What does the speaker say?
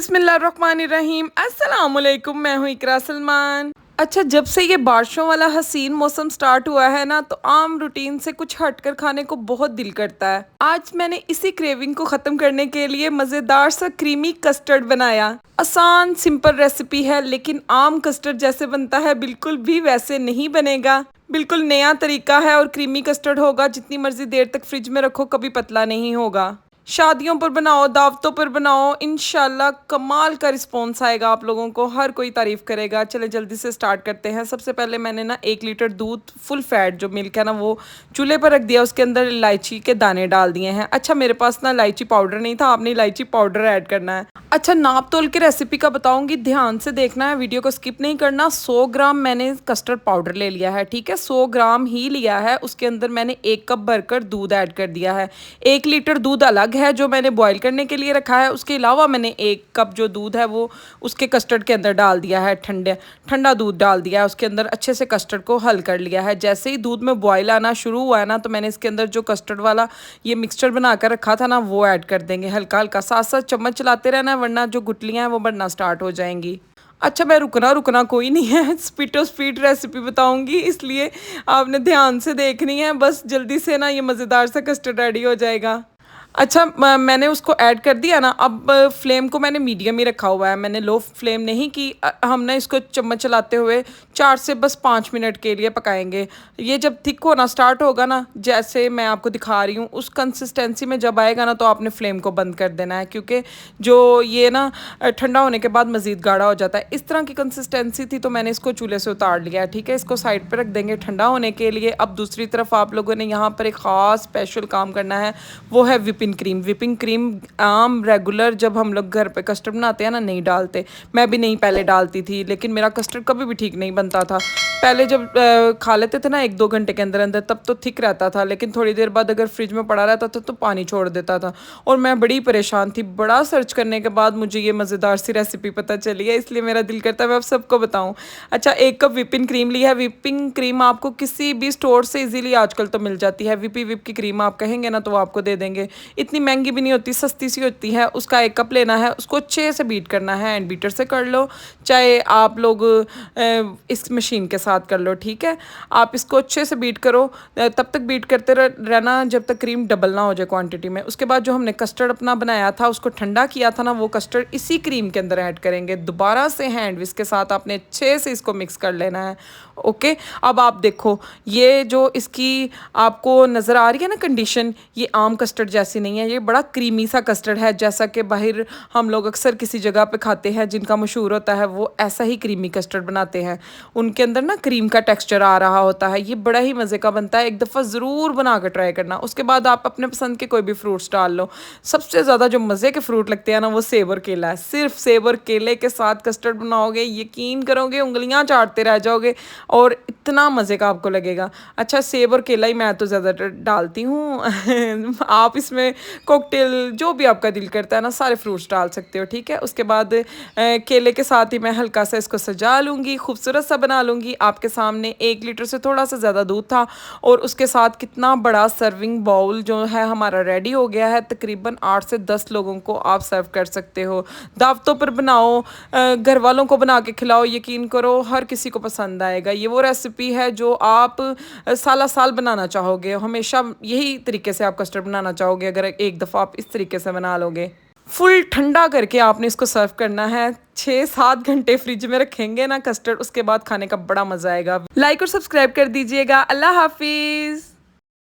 बिस्मिल्लाहिर्रहमानिर्रहीम। अस्सलाम वालेकुम, मैं हूँ इकरा सलमान। अच्छा, जब से ये बारिशों वाला हसीन मौसम स्टार्ट हुआ है ना, तो आम रूटीन से कुछ हटकर खाने को बहुत दिल करता है। आज मैंने इसी क्रेविंग को ख़त्म करने के लिए मज़ेदार सा क्रीमी कस्टर्ड बनाया। आसान सिंपल रेसिपी है, लेकिन आम कस्टर्ड जैसे बनता है बिल्कुल भी वैसे नहीं बनेगा। बिल्कुल नया तरीका है और क्रीमी कस्टर्ड होगा, जितनी मर्जी देर तक फ्रिज में रखो कभी पतला नहीं होगा। शादियों पर बनाओ, दावतों पर बनाओ, इंशाल्लाह कमाल का रिस्पॉन्स आएगा आप लोगों को, हर कोई तारीफ़ करेगा। चले जल्दी से स्टार्ट करते हैं। सबसे पहले मैंने ना 1 लीटर दूध, फुल फैट जो मिल्क है ना, वो चूल्हे पर रख दिया। उसके अंदर इलायची के दाने डाल दिए हैं। अच्छा, मेरे पास ना इलायची पाउडर नहीं था, आपने इलायची पाउडर ऐड करना है। अच्छा, नाप तोल के रेसिपी का बताऊंगी, ध्यान से देखना है, वीडियो को स्किप नहीं करना। 100 ग्राम मैंने कस्टर्ड पाउडर ले लिया है, ठीक है, 100 ग्राम ही लिया है। उसके अंदर मैंने 1 कप भरकर दूध ऐड कर दिया है। 1 लीटर दूध अलग है जो मैंने बॉईल करने के लिए रखा है। उसके अलावा मैंने 1 कप जो दूध है वो उसके कस्टर्ड के अंदर डाल दिया है। ठंडा दूध डाल दिया है उसके अंदर, अच्छे से कस्टर्ड को हल कर लिया है। जैसे ही दूध में बॉयल आना शुरू हुआ है ना, तो मैंने इसके अंदर जो कस्टर्ड वाला ये मिक्सचर बना कर रखा था ना, वो ऐड कर देंगे हल्का हल्का। साथ साथ चम्मच चलाते रहना, वरना जो गुटलियाँ हैं वो बनना स्टार्ट हो जाएंगी। अच्छा, मैं रुकना कोई नहीं है, स्पीडो स्पीड रेसिपी बताऊंगी, इसलिए आपने ध्यान से देखनी है। बस जल्दी से ना ये मज़ेदार सा कस्टर्ड रेडी हो जाएगा। अच्छा, मैंने उसको ऐड कर दिया ना। अब फ्लेम को मैंने मीडियम ही रखा हुआ है, मैंने लो फ्लेम नहीं की। हमने इसको चम्मच चलाते हुए 4 से बस 5 मिनट के लिए पकाएंगे। ये जब थिक होना स्टार्ट होगा ना, जैसे मैं आपको दिखा रही हूँ, उस कंसिस्टेंसी में जब आएगा ना, तो आपने फ्लेम को बंद कर देना है, क्योंकि जो ये ना ठंडा होने के बाद मज़ीद गाढ़ा हो जाता है। इस तरह की कंसिस्टेंसी थी, तो मैंने इसको चूल्हे से उतार लिया है, ठीक है। इसको साइड पर रख देंगे ठंडा होने के लिए। अब दूसरी तरफ आप लोगों ने यहाँ पर एक ख़ास स्पेशल काम करना है, वो है विपिंग क्रीम आम रेगुलर जब हम लोग घर पे कस्टर्ड बनाते हैं ना, नहीं डालते। मैं भी नहीं पहले डालती थी, लेकिन मेरा कस्टर्ड कभी भी ठीक नहीं बनता था। पहले जब खा लेते थे ना 1-2 घंटे के अंदर अंदर, तब तो थिक रहता था, लेकिन थोड़ी देर बाद अगर फ्रिज में पड़ा रहता था तो पानी छोड़ देता था, और मैं बड़ी परेशान थी। बड़ा सर्च करने के बाद मुझे ये मज़ेदार सी रेसिपी पता चली है, इसलिए मेरा दिल करता है मैं आप सबको बताऊँ। अच्छा, 1 कप विपिंग क्रीम ली है। विपिंग क्रीम आपको किसी भी स्टोर से इजीली आजकल तो मिल जाती है। विप की क्रीम आप कहेंगे ना, तो वो आपको दे देंगे। इतनी महंगी भी नहीं होती, सस्ती सी होती है। उसका 1 कप लेना है, उसको अच्छे से बीट करना है। एंड बीटर से कर लो, चाहे आप लोग इस मशीन के साथ कर लो, ठीक है। आप इसको अच्छे से बीट करो, तब तक बीट करते रहना जब तक क्रीम डबल ना हो जाए क्वांटिटी में। उसके बाद जो हमने कस्टर्ड अपना बनाया था, उसको ठंडा किया था ना, वो कस्टर्ड इसी क्रीम के अंदर ऐड करेंगे। दोबारा से हैंड विस्क के साथ आपने अच्छे से इसको मिक्स कर लेना है। ओके, अब आप देखो, ये जो इसकी आपको नज़र आ रही है ना कंडीशन, ये आम कस्टर्ड जैसी नहीं है, ये बड़ा क्रीमी सा कस्टर्ड है, जैसा कि बाहर हम लोग अक्सर किसी जगह पे खाते हैं जिनका मशहूर होता है, वो ऐसा ही क्रीमी कस्टर्ड बनाते हैं। उनके अंदर ना क्रीम का टेक्सचर आ रहा होता है। ये बड़ा ही मज़े का बनता है, एक दफ़ा ज़रूर बना कर ट्राई करना। उसके बाद आप अपने पसंद के कोई भी फ्रूट्स डाल लो। सबसे ज़्यादा जो मज़े के फ्रूट लगते हैं ना, वो सेब और केला है। सिर्फ सेब और केले के साथ कस्टर्ड बनाओगे, यकीन करोगे उंगलियाँ चाटते रह जाओगे, और इतना मज़े का आपको लगेगा। अच्छा, सेब और केला ही मैं तो ज़्यादातर डालती हूँ आप इसमें कॉकटेल जो भी आपका दिल करता है ना, सारे फ्रूट्स डाल सकते हो, ठीक है। उसके बाद केले के साथ ही मैं हल्का सा इसको सजा लूँगी, खूबसूरत सा बना लूँगी। आपके सामने 1 लीटर से थोड़ा सा ज़्यादा दूध था, और उसके साथ कितना बड़ा सर्विंग बाउल जो है हमारा रेडी हो गया है। तकरीबन 8 से 10 लोगों को आप सर्व कर सकते हो। दावतों पर बनाओ, घर वालों को बना के खिलाओ, यकीन करो हर किसी को पसंद आएगा। ये वो रेसिपी है जो आप साला साल बनाना चाहोगे, हमेशा यही तरीके से आप कस्टर्ड बनाना चाहोगे अगर एक दफ़ा आप इस तरीके से बना लोगे। फुल ठंडा करके आपने इसको सर्व करना है। 6-7 घंटे फ्रिज में रखेंगे ना कस्टर्ड, उसके बाद खाने का बड़ा मज़ा आएगा। लाइक और सब्सक्राइब कर दीजिएगा। अल्लाह हाफिज़।